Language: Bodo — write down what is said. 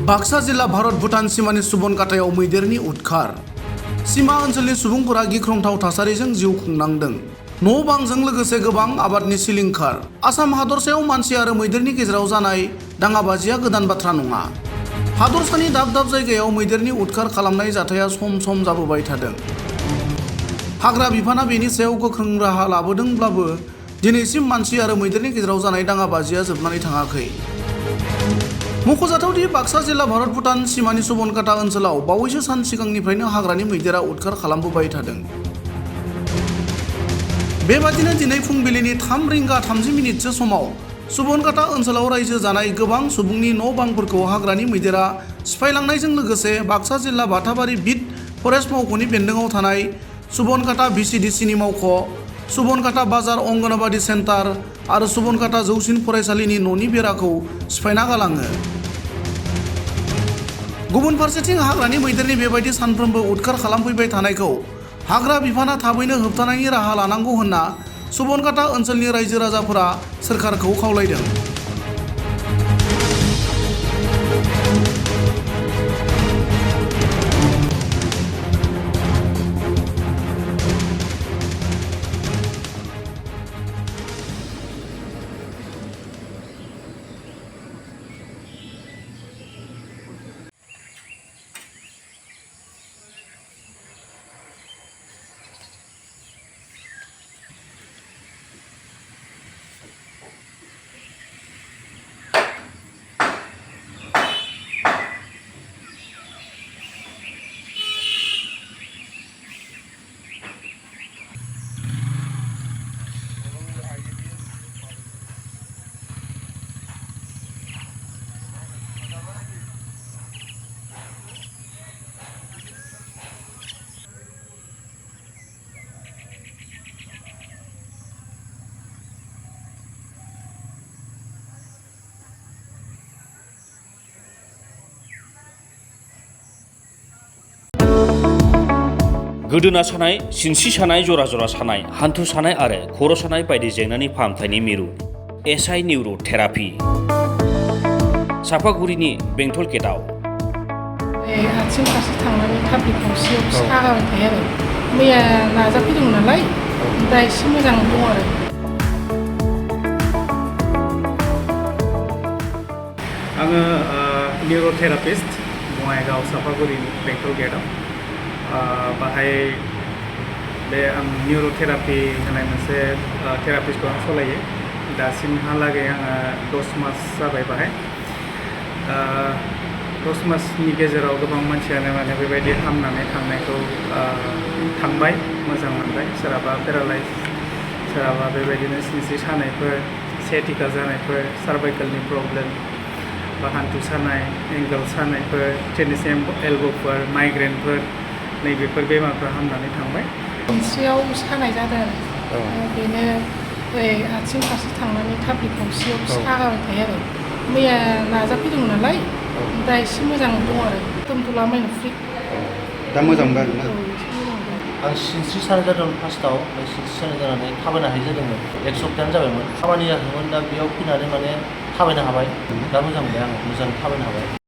बाक्सा जिल्ला भारत भुटान सीमानि सुबनकाटायाव मैदेरनि उदखार। सीमा ओनसोलनि सुबुंफोरा गिख्रंथाव थासारिजों जिउ खुंनांदों। न' बांजों लोगोसे गोबां आबादनि सिलिंखार। आसाम हादरसायाव मानसि आरो मैदेरनि गेजेराव जानाय दाङाबाजिया गोदान बाथ्रा नङा। हादरसानि दाब दाब जायगायाव मैदेरनि उदखार खालामनाय जाथाया सम सम जाबोबाय थादों। हाग्रा बिफाना बेनि सायाव गोख्रों राहा लाबोदोंब्लाबो दिनैसिम मानसि आरो मैदेरनि गेजेराव जानाय दाङाबाजिया जोबनानै थाङाखै। मख'जाथावदि बाक्सा जिल्ला भारत भुटान सीमानि सुबनकाटा ओनसोलाव बावैसो सान सिगांनिफ्रायनो हाग्रानि मैदेरा उदखार खालामबोबाय थादों। बेबादिनो दिनै फुंबिलिनि 3:30 समाव सुबनकाटा ओनसोलाव रायजो जानाय गोबां सुबुंनि न' बांफोरखौ हाग्रानि मैदेरा सिफायलांनायजों लोगोसे बाक्सा जिल्ला बाथाबारि बिट फरेस्ट मावख'नि बेन्दोङाव थानाय सुबनकाटा VCDCनि मावख', सुबनकाटा बाजार अंगनबादि सेन्टार आरो सुबनकाटा जौसिन फरायसालिनि न'नि बेराखौ सिफायना गालाङो। गुबुन फारसेथिं हाग्रानि मैदेरनि बेबायदि सानफ्रोमबो उदखार खालामफैबाय थानायखौ हाग्रा बिफाना थाबैनो होबथानायनि राहा लानांगौ होनना सुबनकाटा ओनसोलनि रायजो राजाफोरा सोरखारखौ खावलायदों। गोदोना सानाय, सिनस्रि सानाय, जरा जरा सानाय, हान्थु सानाय आरो खर' सानाय बायदि जेंनानि फाहामथायनि मिरु SI निउर' थेरापि। सापागुरिनि बेंटल गेटआव। आथिं फारसे थांनानै थाब्लिक गंसेयाव सागाबाय थायो आरो मैया नाजाफैदोंमोन नालाय दा एसे मोजां दं आरो। आङो निउर' थेरापिस्ट बङाइगाव सापागुरि बेंटल गेटआव बाहाय बे आं निउर' थेरापि होनाय मोनसे थेरापिस्टखौ आं सालायो। दासिमहालागै आङो 10 मास जाबाय बाहाय। 10 मासनि गेजेराव गोबां मानसियानो माने बेबायदि हामनानै थांनायखौ थांबाय, मोजां मोनबाय। सोरहाबा पेरालाइज, सोरहाबा बेबायदिनो सिनस्रि सानायफोर, सेटिका जानायफोर, सार्भाइकेलनि प्रब्लेम बा हान्थु सानाय, एंगल सानायफोर, टेनिस एल्ब'फोर, माइग्रेनफोर नैबेफोर बेमारफ्रा हामनानै थांबाय। सिनस्रियाव सानाय जादों आरो बेनो आथिं फारसे थांनानै थाब्लिक गंसेयाव सागाबाय थायो आरो मैया नाजाफैदोंमोन नालाय दा एसे मोजां दं आरो दोनथ'ला माइनो फ्रि। दा मोजां मोनबाय आरोना? आं सिनस्रि सानाय जादोंमोन फार्स्टआव, ओमफ्राय सिनस्रि सानाय जानानै थाबायनो हायि जादोंमोन। 1 सप्तायानो जाबायमोन। खामानि जायाखैमोन, दा बेयाव फैनानै माने थाबायनो हाबाय। दा मोजां मोनबाय आङो, मोजां थाबायनो हाबाय।